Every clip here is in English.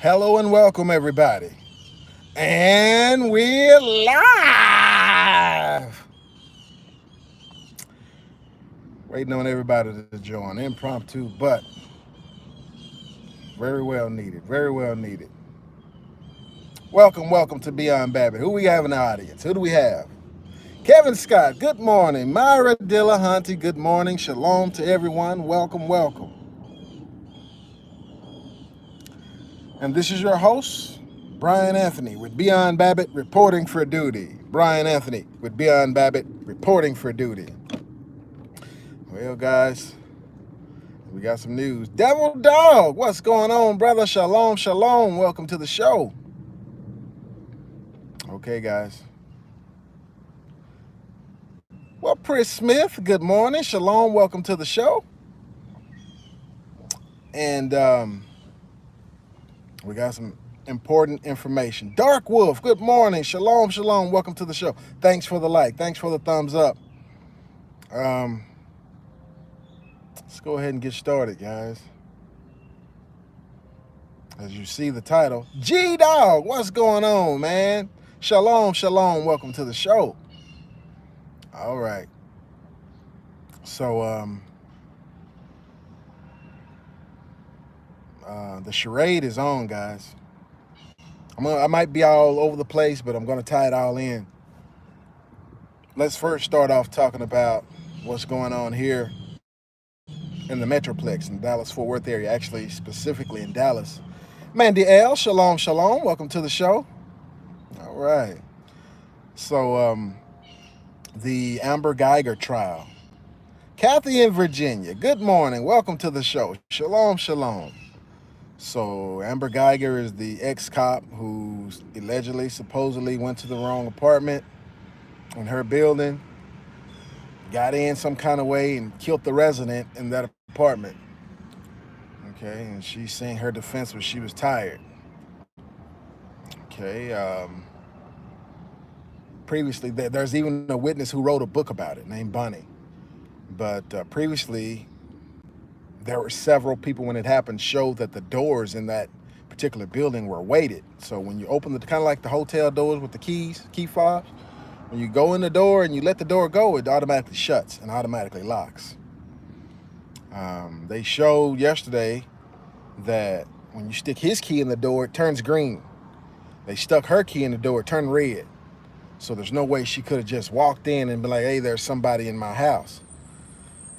Hello and welcome, everybody. And we're live. Waiting on everybody to join. Impromptu, but very well needed. Very well needed. Welcome to Beyond Babbitt. Who we have in the audience? Who do we have? Kevin Scott, good morning. Myra Dillahunty, good morning. Shalom to everyone. Welcome. And this is your host, Brian Anthony with Beyond Babbitt reporting for duty. Brian Anthony with Beyond Babbitt reporting for duty. Well, guys, we got some news. Devil Dog, what's going on, brother? Shalom. Welcome to the show. Okay, guys. Well, Chris Smith, good morning. Shalom, welcome to the show. And we got some important information. Dark Wolf, good morning. Shalom. Welcome to the show. Thanks for the like. Thanks for the thumbs up. Let's go ahead and get started, guys. As you see the title, G-Dog, what's going on, man? Shalom. Welcome to the show. All right. So, the charade is on, guys. I might be all over the place, but I'm going to tie it all in. Let's first start off talking about what's going on here in the Metroplex in the Dallas-Fort Worth area, actually specifically in Dallas. Mandy L, shalom. Welcome to the show. All right. So, the Amber Geiger trial. Kathy in Virginia, good morning. Welcome to the show. Shalom. So Amber Geiger is the ex-cop who allegedly, supposedly went to the wrong apartment in her building, got in some kind of way and killed the resident in that apartment. Okay, and she's saying her defense was she was tired. Okay, previously, there's even a witness who wrote a book about it named Bunny. But previously, there were several people when it happened showed that the doors in that particular building were weighted. So when you open the, kind of like the hotel doors with the keys, key fobs, when you go in the door and you let the door go, it automatically shuts and automatically locks. They showed yesterday that when you stick his key in the door, it turns green. They stuck her key in the door, it turned red. So there's no way she could have just walked in and been like, hey, there's somebody in my house.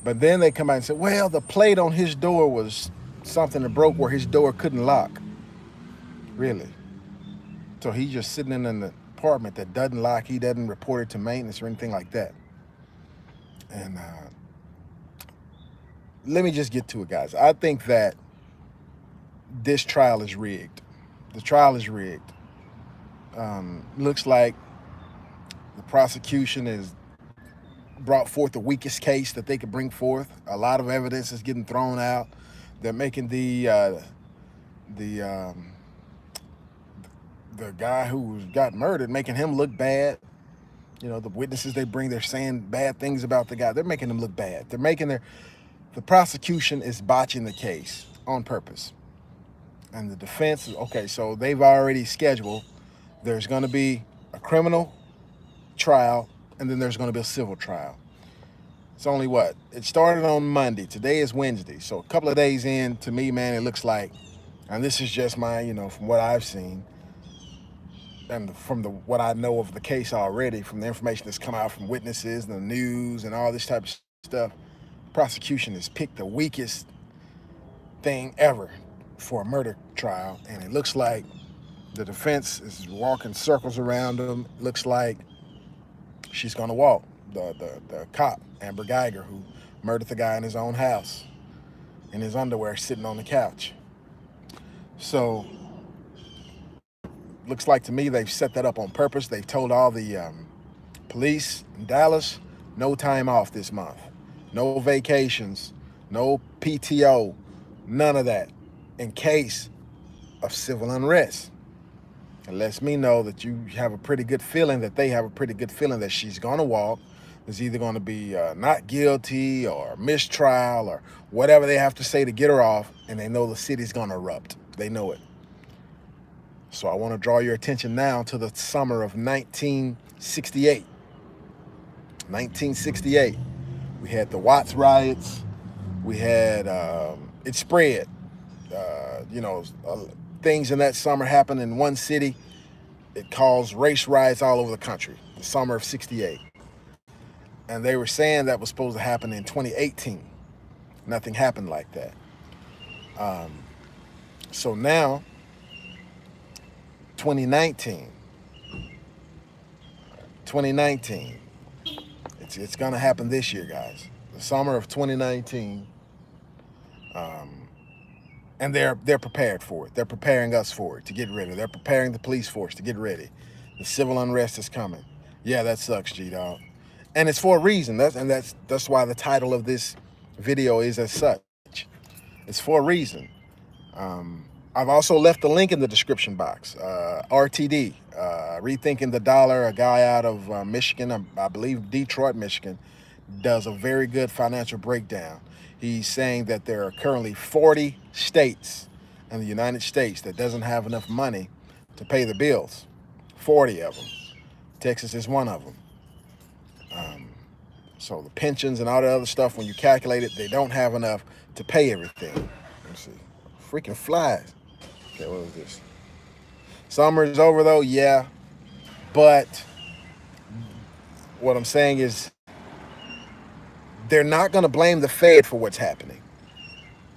But then they come out and say, well, the plate on his door was something that broke where his door couldn't lock. Really? So he's just sitting in an apartment that doesn't lock. He doesn't report it to maintenance or anything like that. And let me just get to it, guys. I think that this trial is rigged. The trial is rigged. Looks like the prosecution has brought forth the weakest case that they could bring forth. A lot of evidence is getting thrown out. They're making the guy who got murdered, making him look bad. You know, the witnesses they bring, they're saying bad things about the guy. They're making him look bad. The prosecution is botching the case on purpose. And the defense, okay, so they've already scheduled, there's going to be a criminal trial, and then there's going to be a civil trial. It's only what? It started on Monday. Today is Wednesday. So a couple of days in, to me, man, it looks like, and this is just my, from what I've seen, and from what I know of the case already, from the information that's come out from witnesses and the news and all this type of stuff, prosecution has picked the weakest thing ever for a murder trial. And it looks like the defense is walking circles around them. It looks like she's going to walk. The cop, Amber Geiger, who murdered the guy in his own house, in his underwear, sitting on the couch. So, looks like to me they've set that up on purpose. They've told all the police in Dallas, no time off this month. No vacations, no PTO, none of that, in case of civil unrest. It lets me know that you have a pretty good feeling, that they have a pretty good feeling that she's going to walk. There's either going to be not guilty or mistrial or whatever they have to say to get her off, and they know the city's going to erupt. They know it. So I want to draw your attention now to the summer of 1968. 1968. We had the Watts riots. We had, it spread. You know, things in that summer happened in one city. It caused race riots all over the country, the summer of 68. And they were saying that was supposed to happen in 2018. Nothing happened like that. So now, 2019. 2019. It's going to happen this year, guys. The summer of 2019. And they're prepared for it. They're preparing us for it, to get ready. They're preparing the police force to get ready. The civil unrest is coming. Yeah, that sucks, G-Dog. And it's for a reason. That's why the title of this video is as such. It's for a reason. I've also left the link in the description box. RTD, Rethinking the Dollar, a guy out of Michigan, I believe Detroit, Michigan, does a very good financial breakdown. He's saying that there are currently 40 states in the United States that doesn't have enough money to pay the bills. 40 of them. Texas is one of them. So the pensions and all the other stuff, when you calculate it, they don't have enough to pay everything. Let's see. Freaking flies. Okay, what was this? Summer is over though, yeah. But what I'm saying is they're not going to blame the Fed for what's happening.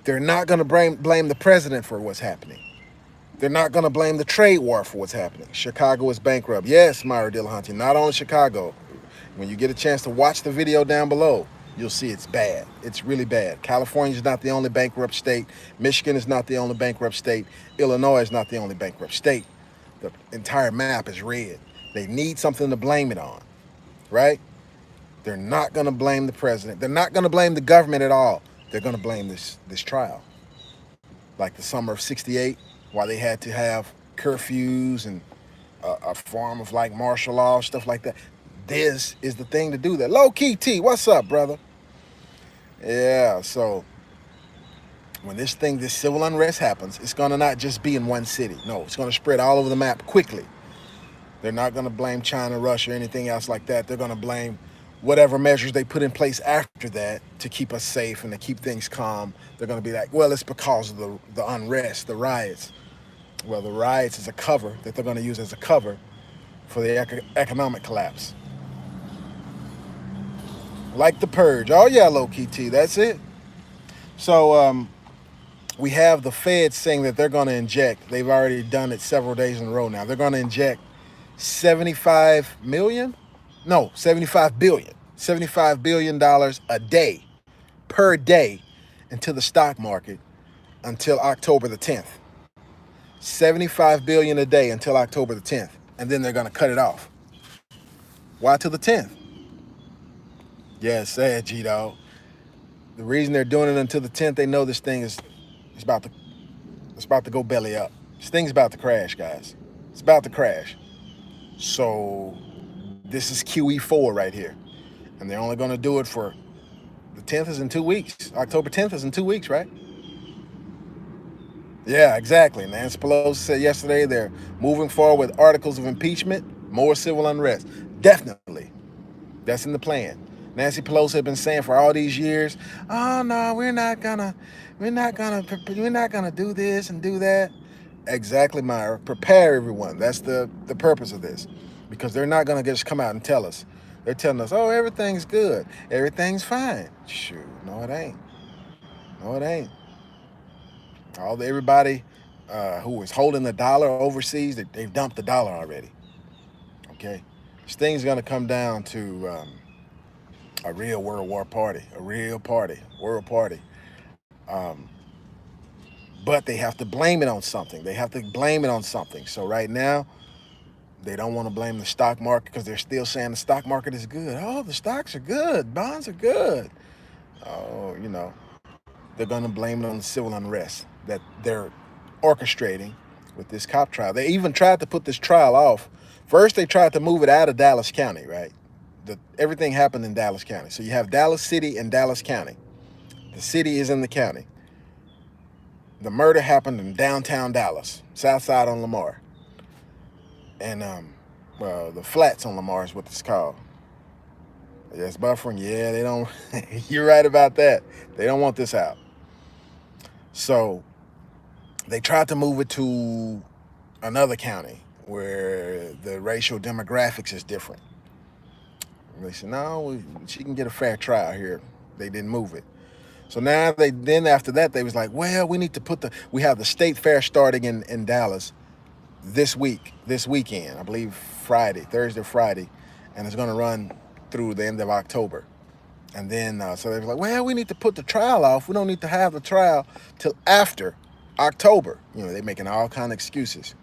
They're not going to blame the president for what's happening. They're not going to blame the trade war for what's happening. Chicago is bankrupt. Yes, Myra Dillahunty, not only Chicago. When you get a chance to watch the video down below, you'll see it's bad. It's really bad. California is not the only bankrupt state. Michigan is not the only bankrupt state. Illinois is not the only bankrupt state. The entire map is red. They need something to blame it on, right? They're not going to blame the president. They're not going to blame the government at all. They're going to blame this trial. Like the summer of 68, why they had to have curfews and a form of like martial law, stuff like that. This is the thing to do that. Low Key T, what's up, brother? Yeah, so when this civil unrest happens, it's going to not just be in one city. No, it's going to spread all over the map quickly. They're not going to blame China, Russia, or anything else like that. They're going to blame whatever measures they put in place after that to keep us safe and to keep things calm. They're going to be like, well, it's because of the unrest, the riots. Well, the riots is a cover that they're going to use as a cover for the economic collapse. Like the purge. Oh, yeah, low-key T, that's it. So we have the Fed saying that they're going to inject, they've already done it several days in a row now, they're going to inject $75 billion a day, per day, into the stock market until October the 10th. $75 billion a day until October the 10th. And then they're going to cut it off. Why till the 10th? Yeah, it's sad, G-Dog. The reason they're doing it until the 10th, they know this thing is about to go belly up. This thing's about to crash, guys. It's about to crash. So this is QE4 right here. And they're only going to do it for, the 10th is in 2 weeks. October 10th is in 2 weeks, right? Yeah, exactly. Nancy Pelosi said yesterday they're moving forward with articles of impeachment, more civil unrest. Definitely. That's in the plan. Nancy Pelosi had been saying for all these years, oh no, we're not gonna do this and do that. Exactly, Myra. Prepare everyone. That's the purpose of this. Because they're not gonna just come out and tell us. They're telling us, oh, everything's good. Everything's fine. Shoot, no, it ain't. No, it ain't. Everybody who was holding the dollar overseas, they've dumped the dollar already. Okay? This thing's gonna come down to a real world war party, world party. But they have to blame it on something. So right now, they don't want to blame the stock market because they're still saying the stock market is good. Oh, the stocks are good. Bonds are good. Oh, they're going to blame it on the civil unrest that they're orchestrating with this cop trial. They even tried to put this trial off. First, they tried to move it out of Dallas County, right? Everything happened in Dallas County. So you have Dallas City and Dallas County. The city is in the county. The murder happened in downtown Dallas, south side on Lamar. And well, the flats on Lamar is what it's called. Yes, buffering. Yeah, they don't. You're right about that. They don't want this out. So they tried to move it to another county where the racial demographics is different. And they said, no, she can get a fair trial here. They didn't move it. So now then after that, they was like, well, we need to we have the state fair starting in Dallas this weekend, I believe Thursday, Friday, and it's going to run through the end of October. And then, so they were like, well, we need to put the trial off. We don't need to have the trial till after October. You know, they're making all kind of excuses.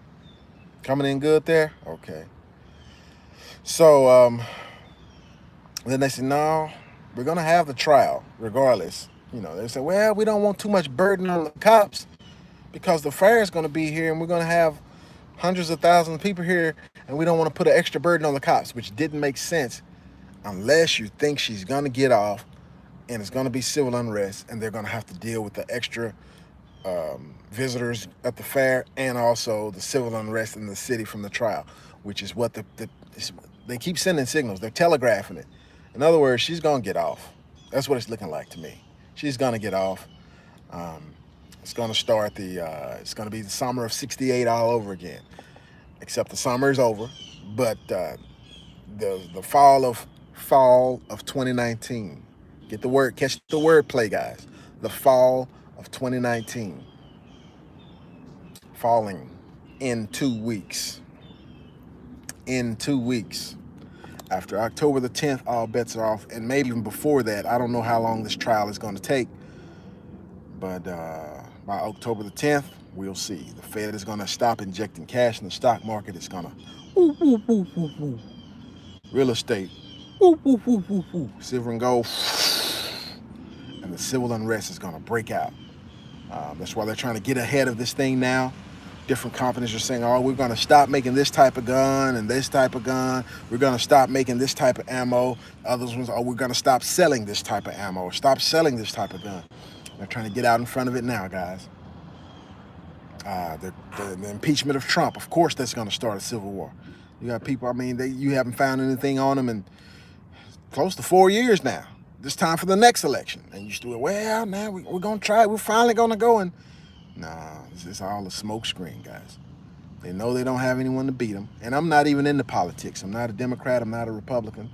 Coming in good there? Okay. So then they said, no, we're going to have the trial regardless. You know, they said, well, we don't want too much burden on the cops because the fair is going to be here and we're going to have hundreds of thousands of people here and we don't want to put an extra burden on the cops, which didn't make sense unless you think she's going to get off and it's going to be civil unrest and they're going to have to deal with the extra visitors at the fair and also the civil unrest in the city from the trial, which is what they keep sending signals. They're telegraphing it. In other words, she's going to get off. That's what it's looking like to me. She's going to get off. It's going to start it's going to be the summer of '68 all over again, except the summer is over, but the fall of 2019. Catch the word play, guys. The fall of 2019. Falling in 2 weeks. In 2 weeks. After October the 10th, all bets are off. And maybe even before that. I don't know how long this trial is going to take. But by October the 10th, we'll see. The Fed is going to stop injecting cash in the stock market. It's going to real estate. Silver and gold. And the civil unrest is going to break out. That's why they're trying to get ahead of this thing now. Different companies are saying, oh, we're going to stop making this type of gun and this type of gun. We're going to stop making this type of ammo. Others ones, oh, we're going to stop selling this type of ammo or stop selling this type of gun. They're trying to get out in front of it now, guys. The impeachment of Trump, of course, that's going to start a civil war. You got people, I mean, you haven't found anything on them in close to 4 years now. This time for the next election. And you still, well, now we're going to try it. We're finally going to go. And nah, it's all a smoke screen, guys. They know they don't have anyone to beat them. And I'm not even into politics. I'm not a Democrat. I'm not a Republican.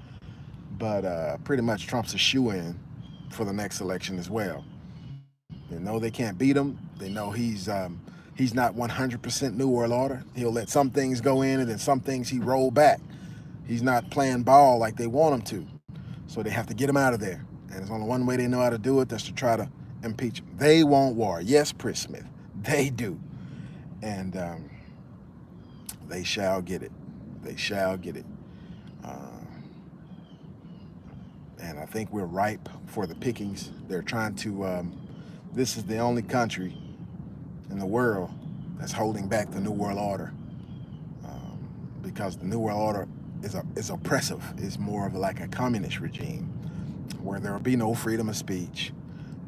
But pretty much Trump's a shoo-in for the next election as well. They know they can't beat him. They know he's not 100% New World Order. He'll let some things go in and then some things he roll back. He's not playing ball like they want him to. So they have to get him out of there. And there's only one way they know how to do it. That's to try to impeach him. They want war. Yes, Chris Smith. They do. And they shall get it. They shall get it. And I think we're ripe for the pickings. They're trying to, this is the only country in the world that's holding back the New World Order. Because the New World Order is oppressive. It's more of like a communist regime where there will be no freedom of speech.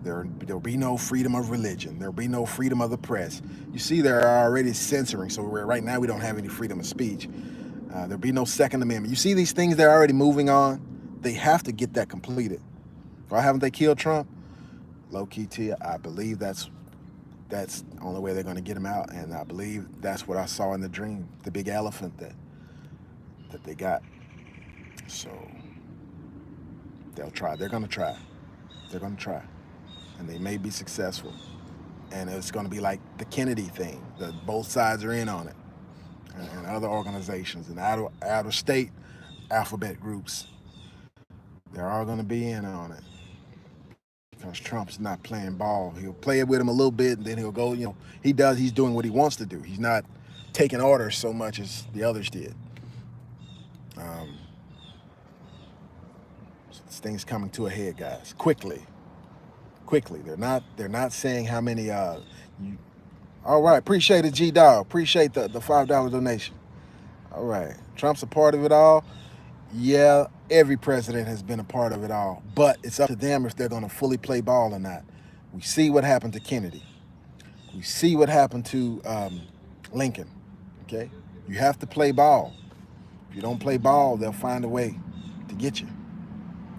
There'll be no freedom of religion. There'll be no freedom of the press. You see, they're already censoring. So right now we don't have any freedom of speech. There'll be no Second Amendment. You see these things they're already moving on. They have to get that completed. Why haven't they killed Trump? Low key, T, I believe that's the only way they're going to get him out. And I believe that's what I saw in the dream, the big elephant that they got. So they'll try. They're going to try. They're going to try. And they may be successful. And it's going to be like the Kennedy thing. Both sides are in on it. And other organizations and out of state alphabet groups. They're all going to be in on it. Because Trump's not playing ball. He'll play it with him a little bit and then he'll go, he's doing what he wants to do. He's not taking orders so much as the others did. So this thing's coming to a head, guys. Quickly. They're not saying how many all right, appreciate it, G-Dog. Appreciate the $5 donation. All right. Trump's a part of it all. Yeah, every president has been a part of it all. But it's up to them if they're going to fully play ball or not. We see what happened to Kennedy. We see what happened to Lincoln. Okay? You have to play ball. If you don't play ball, they'll find a way to get you.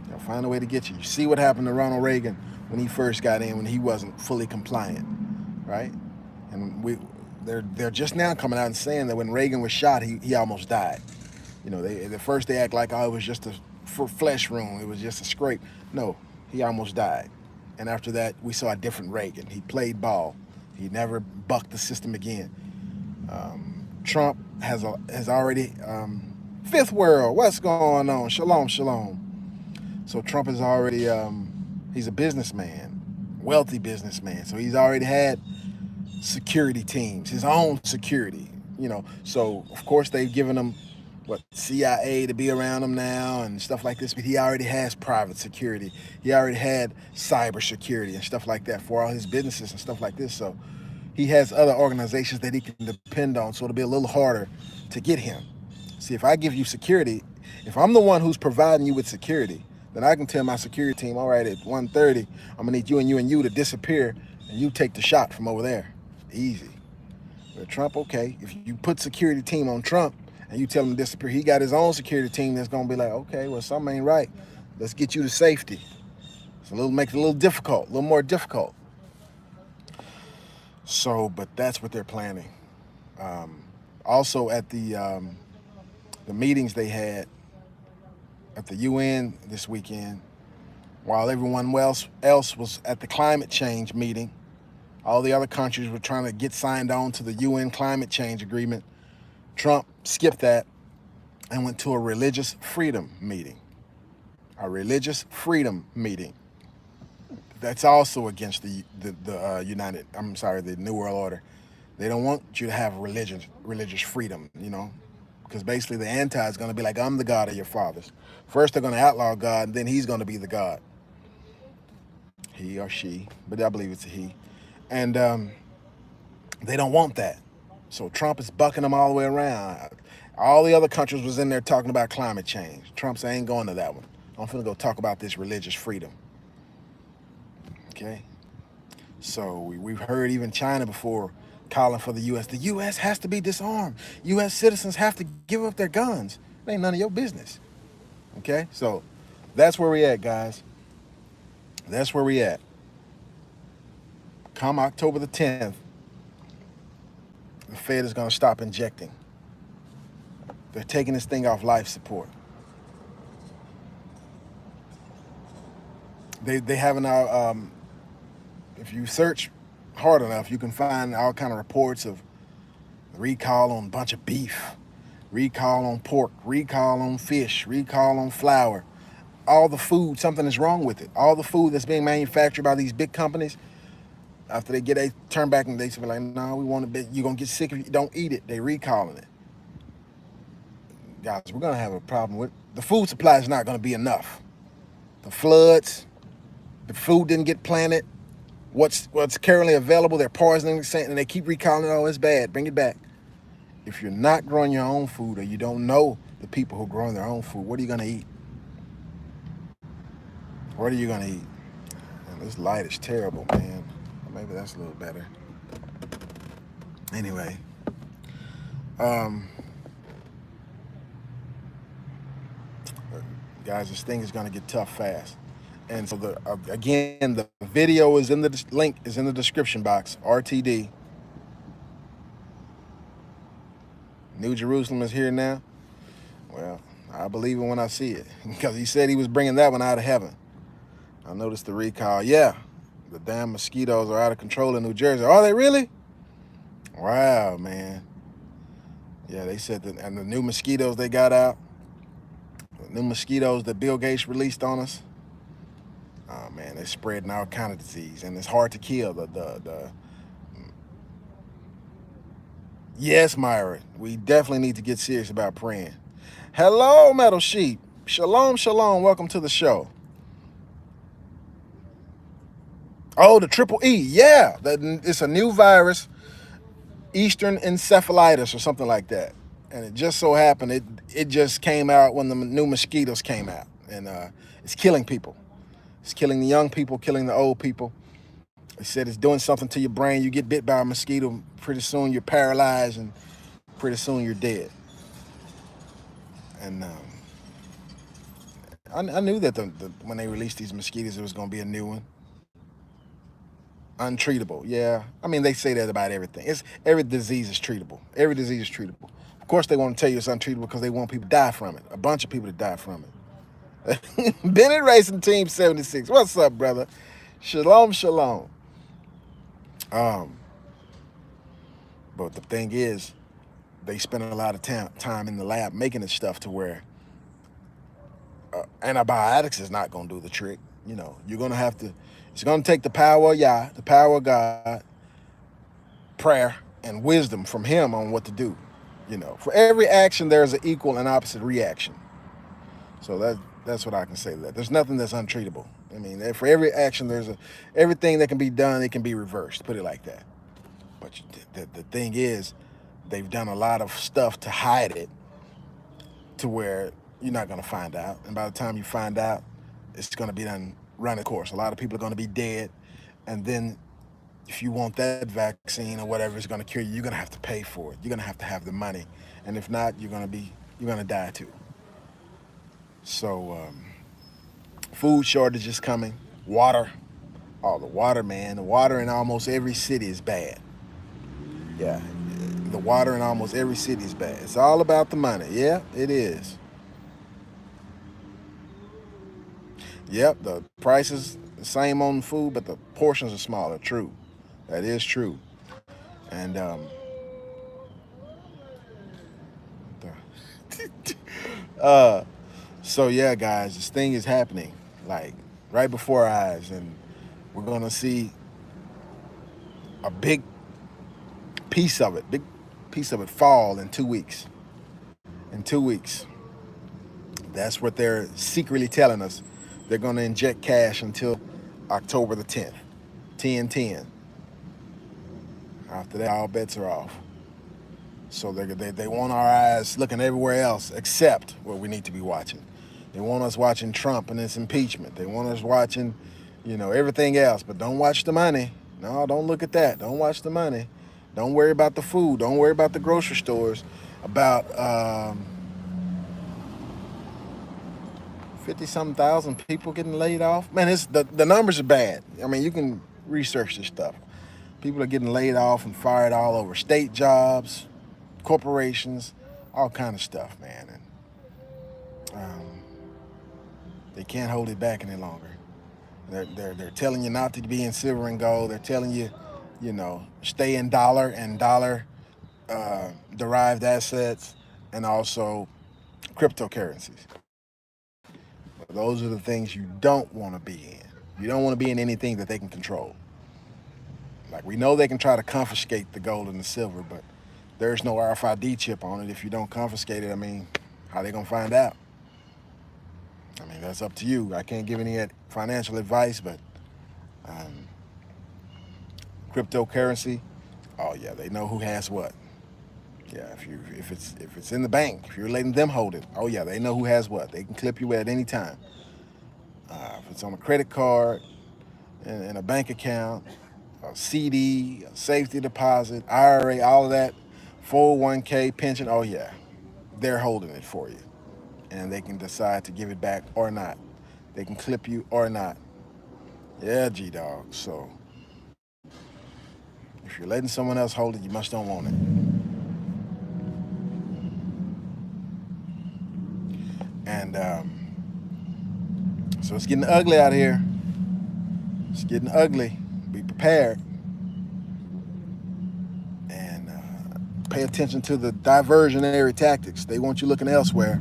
They'll find a way to get you. You see what happened to Ronald Reagan when he first got in, when he wasn't fully compliant, right? And they're just now coming out and saying that when Reagan was shot, he almost died. You know, at first they act like, oh, it was just a flesh wound, it was just a scrape. No, he almost died. And after that, we saw a different Reagan. He played ball. He never bucked the system again. Trump has already fifth world. What's going on? Shalom, shalom. So Trump is already he's a businessman, wealthy businessman. So he's already had security teams, his own security. You know, so of course they've given him CIA to be around him now and stuff like this. But he already has private security. He already had cyber security and stuff like that for all his businesses and stuff like this. So he has other organizations that he can depend on. So it'll be a little harder to get him. See, if I give you security, if I'm the one who's providing you with security, then I can tell my security team, all right, at 1:30, I'm gonna need you and you and you to disappear, and you take the shot from over there. Easy. But Trump, okay, if you put security team on Trump and you tell him to disappear, he got his own security team that's gonna be like, okay, well, something ain't right. Let's get you to safety. So makes it a little difficult, a little more difficult. So, but that's what they're planning. Also at the meetings they had at the UN this weekend, while everyone else was at the climate change meeting, all the other countries were trying to get signed on to the UN climate change agreement. Trump skipped that and went to a religious freedom meeting. A religious freedom meeting. That's also against the New World Order. They don't want you to have religious freedom, you know, because basically the anti is going to be like, I'm the God of your fathers. First they're going to outlaw God, and then he's going to be the God. He or she, but I believe it's a he. And they don't want that. So Trump is bucking them all the way around. All the other countries was in there talking about climate change. Trump said, I ain't going to that one. I'm finna go talk about this religious freedom. Okay? So we've heard even China before calling for the U.S. The U.S. has to be disarmed. U.S. citizens have to give up their guns. It ain't none of your business. Okay? So that's where we at, guys. That's where we at. Come October the 10th, the Fed is going to stop injecting. They're taking this thing off life support. They have now, if you search hard enough, you can find all kind of reports of recall on a bunch of beef, recall on pork, recall on fish, recall on flour. All the food, something is wrong with it. All the food that's being manufactured by these big companies, after they turn back and they say like, no, we want a bit. You're gonna get sick if you don't eat it. They recalling it. Guys, we're gonna have a problem with the food supply is not gonna be enough. The floods, the food didn't get planted. What's currently available, they're poisoning it, and they keep recalling it. Oh, it's bad. Bring it back. If you're not growing your own food, or you don't know the people who are growing their own food, what are you gonna eat? What are you gonna eat? Man, this light is terrible, man. Maybe that's a little better. Anyway, guys, this thing is gonna get tough fast. And so again, the video is in the link is in the description box. RTD. New Jerusalem is here now. Well, I believe it when I see it, because he said he was bringing that one out of heaven. I noticed the recall. Yeah, the damn mosquitoes are out of control in New Jersey. Are they really? Wow, man. Yeah, they said that, and the new mosquitoes they got out, the new mosquitoes that Bill Gates released on us. Oh man, they're spreading all kind of disease, and it's hard to kill. Yes, Myra, we definitely need to get serious about praying. Hello, Metal Sheep. Shalom, shalom. Welcome to the show. Oh, the triple E. Yeah, it's a new virus, Eastern encephalitis or something like that. And it just so happened it just came out when the new mosquitoes came out, and it's killing people. It's killing the young people, killing the old people. They said it's doing something to your brain. You get bit by a mosquito, pretty soon you're paralyzed, and Pretty soon you're dead. And I knew that when they released these mosquitoes, it was going to be a new one. Untreatable, yeah. I mean, they say that about everything. Every disease is treatable. Every disease is treatable. Of course, they want to tell you it's untreatable because they want people to die from it. A bunch of people to die from it. Bennett Racing Team 76. What's up, brother? Shalom, shalom. Um, but the thing is, they spend a lot of time in the lab making this stuff to where antibiotics is not going to do the trick. You know, you're going to have to, it's going to take the power of Yah, the power of God, prayer, and wisdom from him on what to do. You know, for every action, there's an equal and opposite reaction. So that's what I can say to that. There's nothing that's untreatable. I mean, for every action, everything that can be done, it can be reversed, put it like that. But the thing is, they've done a lot of stuff to hide it to where you're not going to find out. And by the time you find out, it's going to be done run its course. A lot of people are going to be dead. And then if you want that vaccine or whatever is going to cure you, you're going to have to pay for it. You're going to have the money. And if not, you're going to die too. So food shortage is coming. Water. Oh, the water, man. The water in almost every city is bad. Yeah. The water in almost every city is bad. It's all about the money. Yeah, it is. Yep, the prices the same on food, but the portions are smaller. True. That is true. And so yeah, guys, this thing is happening like right before our eyes, and we're gonna see a big piece of it fall in 2 weeks. In 2 weeks. That's what they're secretly telling us. They're gonna inject cash until October the 10th. 10/10. After that, all bets are off. So they want our eyes looking everywhere else except what we need to be watching. They want us watching Trump and his impeachment. They want us watching, everything else. But don't watch the money. No, don't look at that. Don't watch the money. Don't worry about the food. Don't worry about the grocery stores. About 50-something thousand people getting laid off. Man, the numbers are bad. I mean, you can research this stuff. People are getting laid off and fired all over. State jobs, corporations, all kind of stuff, man. And they can't hold it back any longer. They're telling you not to be in silver and gold. They're telling you, stay in dollar and dollar derived assets, and also cryptocurrencies. Those are the things you don't want to be in. You don't want to be in anything that they can control. Like, we know they can try to confiscate the gold and the silver, but there's no RFID chip on it. If you don't confiscate it, I mean, how are they going to find out? I mean, that's up to you. I can't give any financial advice, but cryptocurrency, oh yeah, they know who has what. Yeah, if it's in the bank, if you're letting them hold it, oh yeah, they know who has what. They can clip you at any time. If it's on a credit card, in a bank account, a CD, a safety deposit, IRA, all of that, 401k, pension, oh yeah, they're holding it for you. And they can decide to give it back or not. They can clip you or not. Yeah, G-Dog. So if you're letting someone else hold it, you must don't want it. And so it's getting ugly out here. It's getting ugly. Be prepared. And pay attention to the diversionary tactics. They want you looking elsewhere.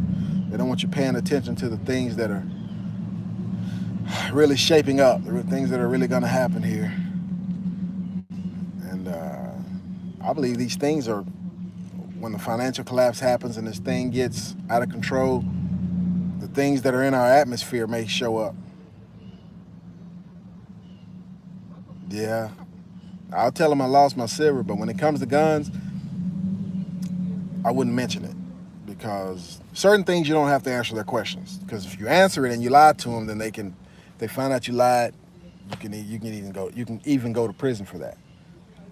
They don't want you paying attention to the things that are really shaping up, the things that are really going to happen here. And I believe these things are, when the financial collapse happens and this thing gets out of control, the things that are in our atmosphere may show up. Yeah, I'll tell them I lost my silver, but when it comes to guns, I wouldn't mention it, because certain things you don't have to answer their questions. Because if you answer it and you lie to them, then if they find out you lied, you can even go to prison for that.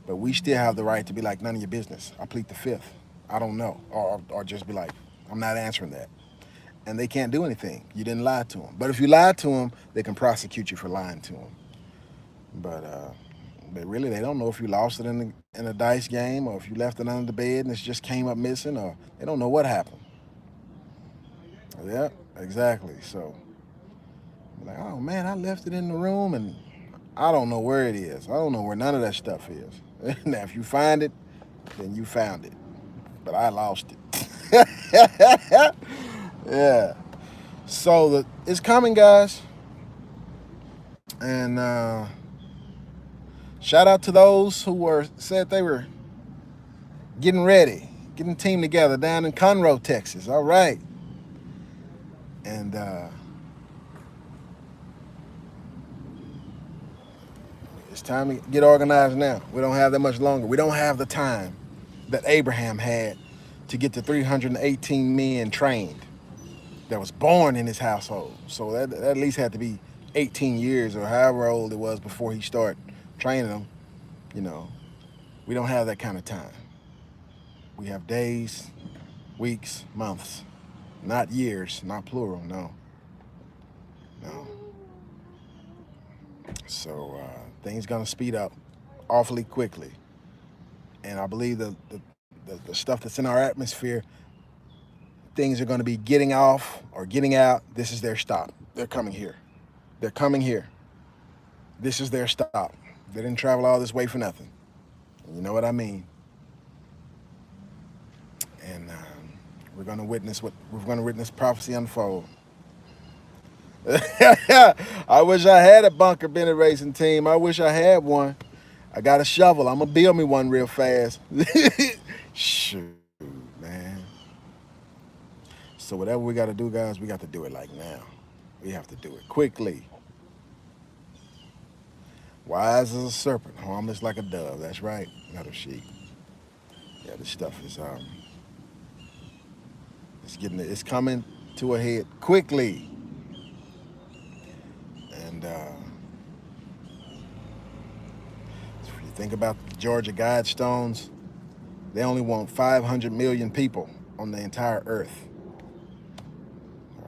But we still have the right to be like, none of your business. I plead the fifth. I don't know, or just be like, I'm not answering that. And they can't do anything. You didn't lie to them. But if you lied to them, they can prosecute you for lying to them. But really, they don't know if you lost it in a dice game or if you left it under the bed and it just came up missing, or they don't know what happened. Yeah, exactly. So, like, oh man, I left it in the room and I don't know where it is. I don't know where none of that stuff is. Now, if you find it, then you found it. But I lost it. Yeah. So it's coming, guys. And shout out to those who said they were getting ready, getting a team together down in Conroe, Texas. All right. And it's time to get organized now. We don't have that much longer. We don't have the time that Abraham had to get the 318 men trained that was born in his household. So that at least had to be 18 years or however old it was before he started training them. You know, we don't have that kind of time. We have days, weeks, months, not years, not plural, no. So things gonna speed up awfully quickly. And I believe the stuff that's in our atmosphere, things are gonna be getting off or getting out. This is their stop. They're coming here. They're coming here. This is their stop. They didn't travel all this way for nothing. You know what I mean? And we're gonna witness prophecy unfold. I wish I had a Bunker Bennett racing team. I wish I had one. I got a shovel. I'm gonna build me one real fast. Shoot, man. So whatever we gotta do, guys, we got to do it like now. We have to do it quickly. Wise as a serpent, harmless like a dove. That's right, not a sheep. Yeah, this stuff is it's coming to a head quickly. And if you think about the Georgia Guidestones, they only want 500 million people on the entire earth.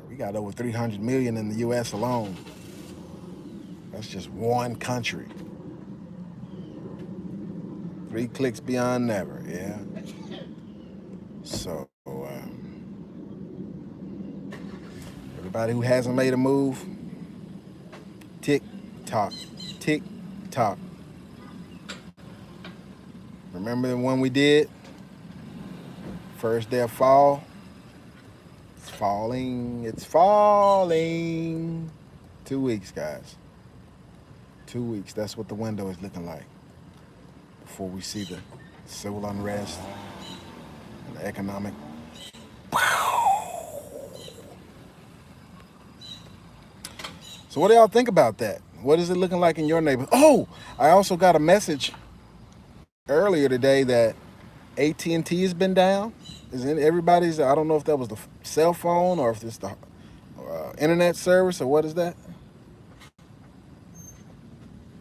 We got over 300 million in the U.S. alone. That's just one country. 3 clicks beyond never, yeah. So, everybody who hasn't made a move, tick tock, tick tock. Remember the one we did? First day of fall. It's falling. It's falling. 2 weeks, guys. 2 weeks. That's what the window is looking like before we see the civil unrest and the economic. So what do y'all think about that? What is it looking like in your neighborhood? Oh, I also got a message earlier today that AT&T has been down. Is it everybody's? I don't know if that was the cell phone or if it's the internet service or what is that?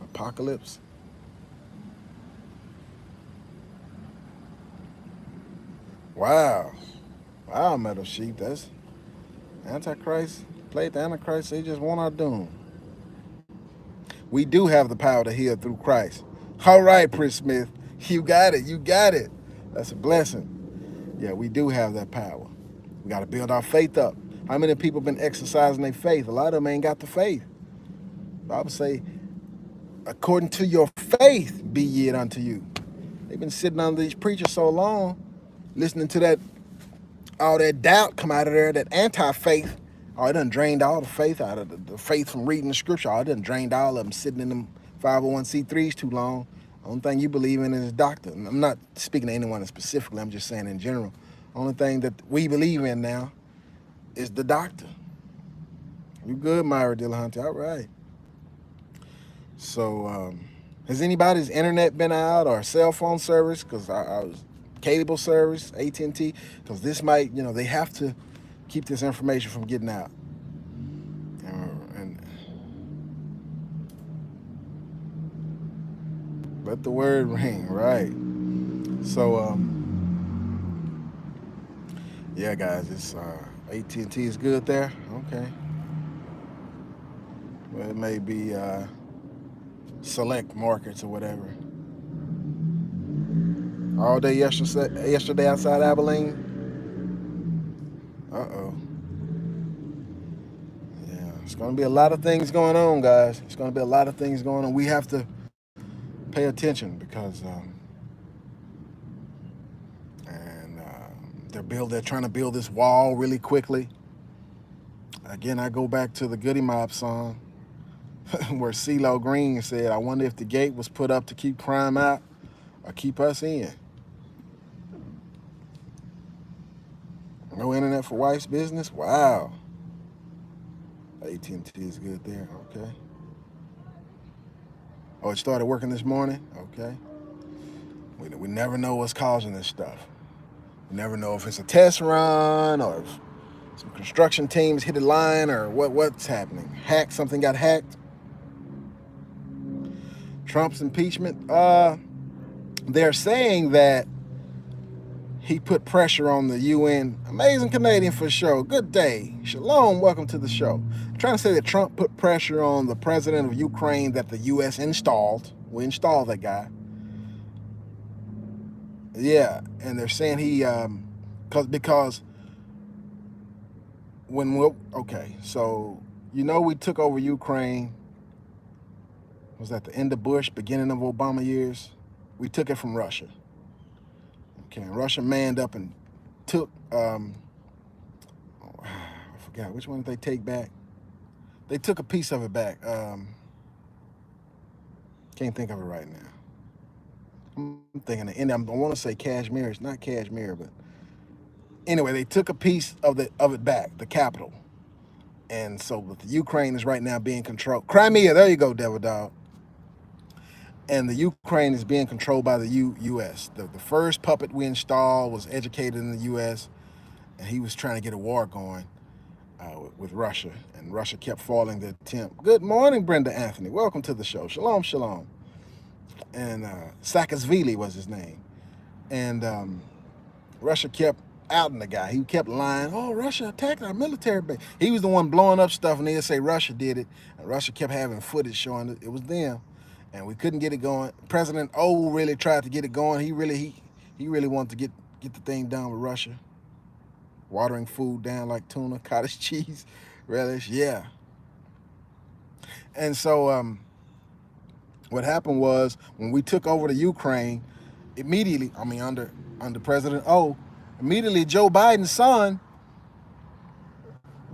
Apocalypse. Wow, Metal Sheep. That's Antichrist. Played the Antichrist. They just want our doom. We do have the power to heal through Christ. All right, Prince Smith. You got it. You got it. That's a blessing. Yeah, we do have that power. We got to build our faith up. How many people been exercising their faith? A lot of them ain't got the faith. The Bible say, according to your faith, be it unto you. They've been sitting under these preachers so long, listening to that, all that doubt come out of there, that anti-faith. Oh, it done drained all the faith out of the faith from reading the scripture. Oh, it done drained all of them sitting in them 501c3s too long. Only thing you believe in is doctor. I'm not speaking to anyone specifically. I'm just saying in general. Only thing that we believe in now is the doctor. You good, Myra Dillahunty? All right. So, has anybody's internet been out or cell phone service? Because I was cable service, AT&T. Because this might, they have to keep this information from getting out. And let the word ring, right? So, Yeah, guys, it's AT&T is good there. Okay, well, it may be select markets or whatever. All day yesterday outside Abilene. Uh-oh. Yeah, it's going to be a lot of things going on, guys. It's going to be a lot of things going on. We have to pay attention because and they're trying to build this wall really quickly. Again, I go back to the Goody Mob song where CeeLo Green said, "I wonder if the gate was put up to keep crime out or keep us in." No internet for wife's business. Wow. AT&T is good there. Okay. Oh, it started working this morning. Okay. We never know what's causing this stuff. We never know if it's a test run or if some construction teams hit a line or what's happening. Something got hacked. Trump's impeachment. They're saying that he put pressure on the UN. Amazing Canadian for sure. Good day. Shalom. Welcome to the show. I'm trying to say that Trump put pressure on the president of Ukraine that the U.S. installed. We installed that guy. Yeah, and they're saying he because okay, so we took over Ukraine. Was that the end of Bush, beginning of Obama years? We took it from Russia. Okay, and Russia manned up and took I forgot which one did they take back. They took a piece of it back. Can't think of it right now. I'm thinking the end. I want to say Kashmir. It's not Kashmir, but anyway, they took a piece of it back, the capital. And so the Ukraine is right now being controlled. Crimea, there you go, Devil Dog. And the Ukraine is being controlled by the U.S. The first puppet we installed was educated in the U.S., and he was trying to get a war going with Russia, and Russia kept foiling the attempt. Good morning, Brenda Anthony. Welcome to the show. Shalom, shalom. And Saakashvili was his name. And Russia kept outing the guy. He kept lying. Oh, Russia attacked our military base. He was the one blowing up stuff, and they'd say Russia did it. And Russia kept having footage showing it was them. And we couldn't get it going. President O really tried to get it going. He really wanted to get the thing done with Russia. Watering food down like tuna, cottage cheese, relish, yeah. And so what happened was when we took over the Ukraine, immediately, under President O, immediately Joe Biden's son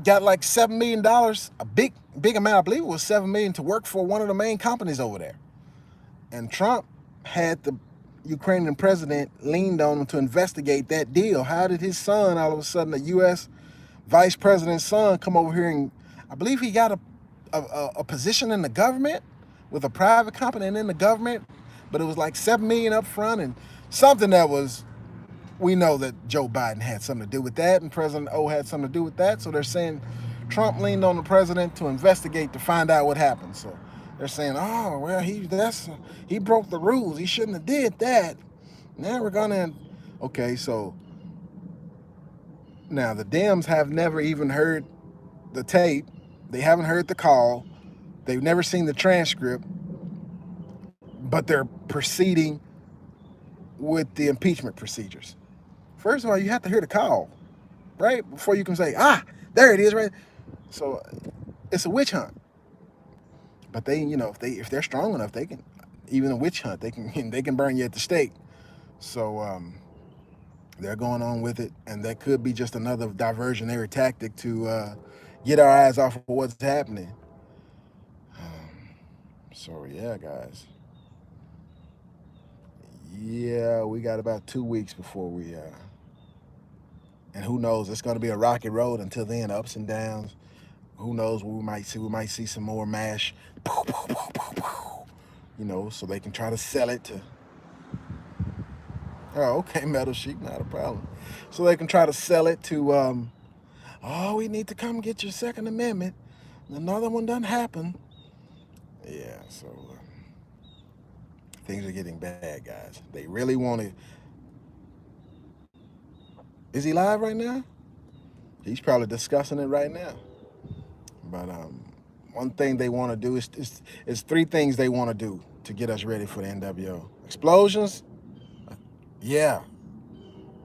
got like $7 million, a big amount, I believe it was $7 million, to work for one of the main companies over there. And Trump had the Ukrainian president leaned on him to investigate that deal. How did his son, all of a sudden, the U.S. vice president's son, come over here and I believe he got a position in the government with a private company and in the government, but it was like $7 million up front and something that was, we know that Joe Biden had something to do with that and President O had something to do with that. So they're saying Trump leaned on the president to investigate to find out what happened. So they're saying, oh, well, he broke the rules. He shouldn't have did that. Now we're gonna, okay, so now the Dems have never even heard the tape. They haven't heard the call. They've never seen the transcript, but they're proceeding with the impeachment procedures. First of all, you have to hear the call, right? Before you can say, there it is, right? So it's a witch hunt. But they, if they're strong enough, they can, even a witch hunt, they can burn you at the stake. So they're going on with it, and that could be just another diversionary tactic to get our eyes off of what's happening. So yeah, guys. Yeah, we got about 2 weeks before we and who knows, it's going to be a rocky road until then, ups and downs. Who knows what we might see? We might see some more mash, so they can try to sell it to. Oh, okay, Metal Sheep, not a problem. So they can try to sell it to. Oh, we need to come get your Second Amendment. Another one doesn't happen. Yeah, so things are getting bad, guys. They really want to. Is he live right now? He's probably discussing it right now. But one thing they want to do is three things they want to do to get us ready for the NWO. Explosions? Yeah.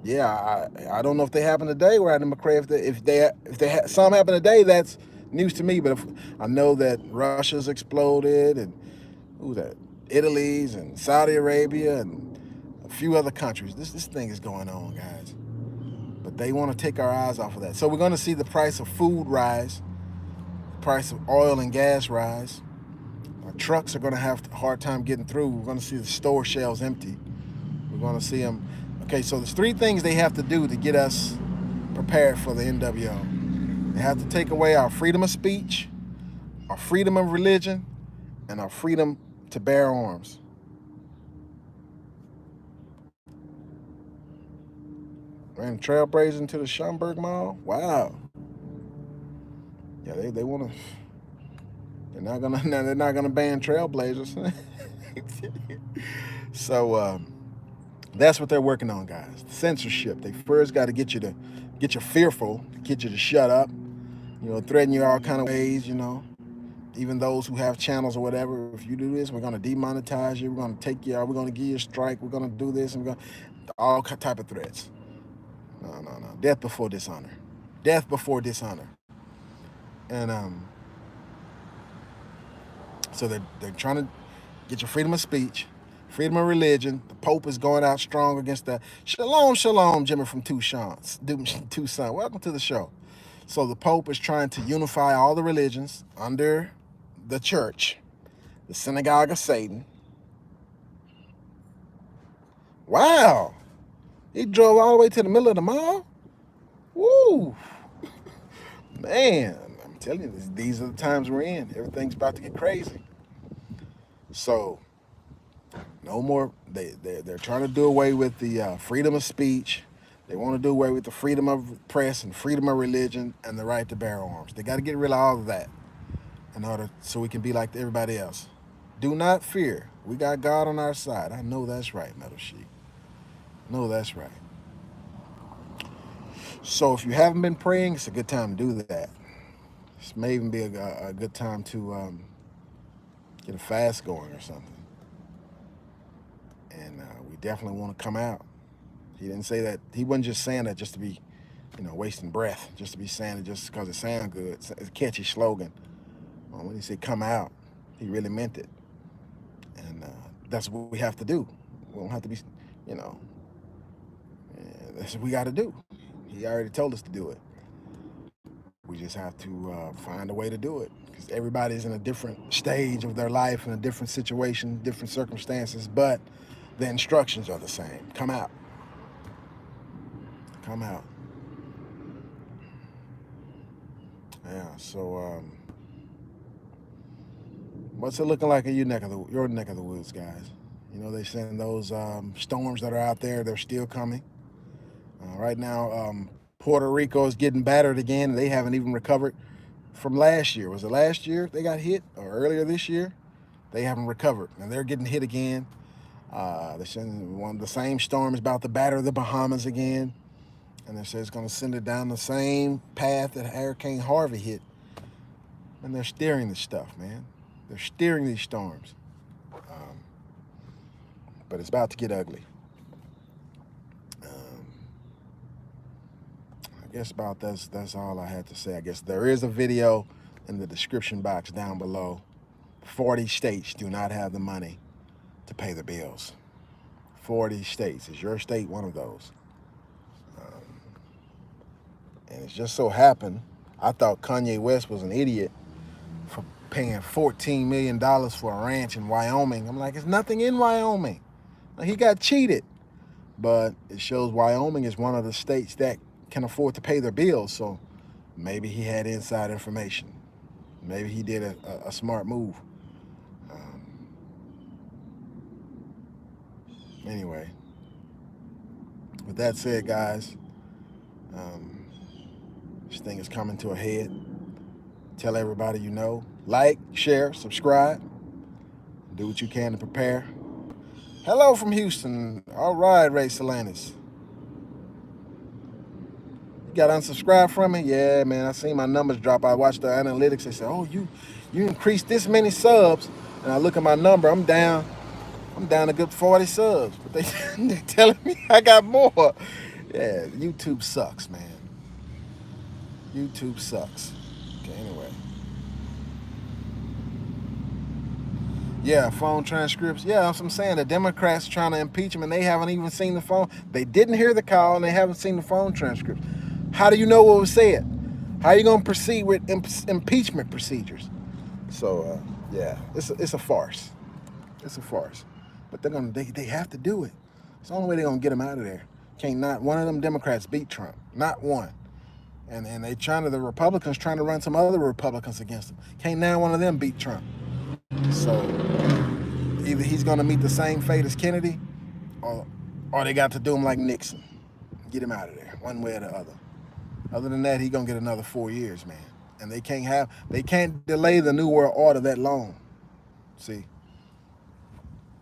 Yeah, I don't know if they happen today, Rodney McCray. If they some happen today, that's news to me. But if, I know that Russia's exploded, and who's that? Italy's and Saudi Arabia and a few other countries. This thing is going on, guys. But they want to take our eyes off of that. So we're going to see the price of food rise, the price of oil and gas rise. Our trucks are going to have a hard time getting through. We're going to see the store shelves empty. We're going to see them. Okay, so there's three things they have to do to get us prepared for the NWO. They have to take away our freedom of speech, our freedom of religion, and our freedom to bear arms. Ran trailblazing to the Schaumburg Mall. Wow. Yeah, they want to. They're not gonna ban trailblazers. So that's what they're working on, guys. Censorship. They first got to get you fearful, get you to shut up. Threaten you all kind of ways. Even those who have channels or whatever. If you do this, we're gonna demonetize you. We're gonna take you out. We're gonna give you a strike. We're gonna do this. And we're gonna all type of threats. No. Death before dishonor. Death before dishonor. And so they're trying to get your freedom of speech, freedom of religion. The Pope is going out strong against that. Shalom, Jimmy from Tucson. Welcome to the show. So the Pope is trying to unify all the religions under the church, the synagogue of Satan. Wow. He drove all the way to the middle of the mall? Woo. Man, I'm telling you, these are the times we're in. Everything's about to get crazy. So, no more. They're trying to do away with the freedom of speech. They want to do away with the freedom of press and freedom of religion and the right to bear arms. They got to get rid of all of that in order so we can be like everybody else. Do not fear. We got God on our side. I know that's right, Metal Sheep. No, that's right. So if you haven't been praying, it's a good time to do that. This may even be a good time to get a fast going or something. And we definitely want to come out. He didn't say that. He wasn't just saying that just to be, wasting breath, just to be saying it just because it sounds good. It's a catchy slogan. When he said come out, he really meant it. And that's what we have to do. We don't have to be, that's what we got to do. He already told us to do it. We just have to find a way to do it because everybody's in a different stage of their life, in a different situation, different circumstances, but the instructions are the same. Come out. Come out. Yeah, so what's it looking like in your neck of the woods, guys? They saying those storms that are out there, they're still coming. Right now, Puerto Rico is getting battered again. They haven't even recovered from last year. Was it last year they got hit, or earlier this year? They haven't recovered, and they're getting hit again. They're saying one of the same storm is about to batter the Bahamas again, and they say it's going to send it down the same path that Hurricane Harvey hit. And they're steering this stuff, man. They're steering these storms. But it's about to get ugly. I guess about that's all I had to say. I guess there is a video in the description box down below. 40 states do not have the money to pay the bills. 40 states. Is your state one of those? And it just so happened, I thought Kanye West was an idiot for paying $14 million for a ranch in Wyoming. I'm like, there's nothing in Wyoming. He got cheated. But it shows Wyoming is one of the states that can afford to pay their bills. So maybe he had inside information. Maybe he did a smart move. Anyway, with that said, guys, this thing is coming to a head. Tell everybody you know. Like, share, subscribe. Do what you can to prepare. Hello from Houston. All right, Ray Solanas. got unsubscribed from me? Yeah, man, I seen my numbers drop. I watched the analytics. They said, oh, you increased this many subs. And I look at my number, I'm down a good 40 subs. But they telling me I got more. Yeah, YouTube sucks, man. YouTube sucks. Okay, anyway. Yeah, phone transcripts. Yeah, that's what I'm saying. The Democrats trying to impeach him, and they haven't even seen the phone. They didn't hear the call, and they haven't seen the phone transcripts. How do you know what was said? How are you going to proceed with impeachment procedures? So, yeah, it's a farce. It's a farce. But they have to do it. It's the only way they're going to get him out of there. Can't not one of them Democrats beat Trump. Not one. And the Republicans trying to run some other Republicans against him. Can't now one of them beat Trump. So either he's going to meet the same fate as Kennedy, or they got to do him like Nixon, get him out of there, one way or the other. Other than that, he's going to get another 4 years, man. And they can't delay the New World Order that long. See,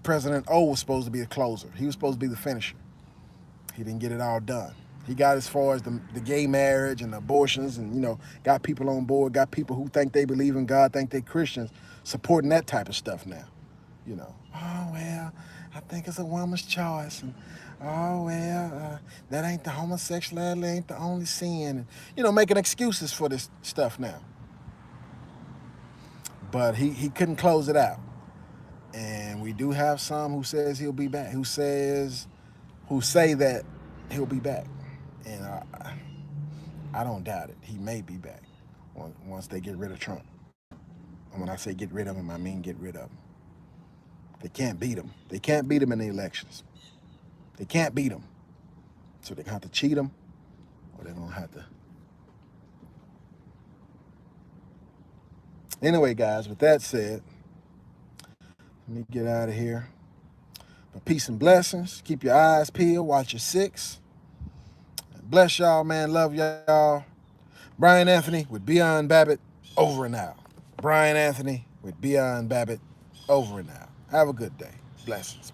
President O was supposed to be the closer. He was supposed to be the finisher. He didn't get it all done. He got as far as the gay marriage and the abortions and, got people on board, got people who think they believe in God, think they're Christians, supporting that type of stuff now. Oh, well, I think it's a woman's choice. And, oh, well, that ain't the homosexuality, ain't the only sin. And, making excuses for this stuff now. But he couldn't close it out. And we do have some who says he'll be back, who say that he'll be back. And I don't doubt it. He may be back once they get rid of Trump. And when I say get rid of him, I mean get rid of him. They can't beat him. They can't beat him in the elections. They can't beat him. So they're going to have to cheat him, or they're going to have to. Anyway, guys, with that said, let me get out of here. But peace and blessings. Keep your eyes peeled. Watch your six. Bless y'all, man. Love y'all. Brian Anthony with Beyond Babbitt, over and out. Brian Anthony with Beyond Babbitt, over and out. Have a good day. Blessings. Peace.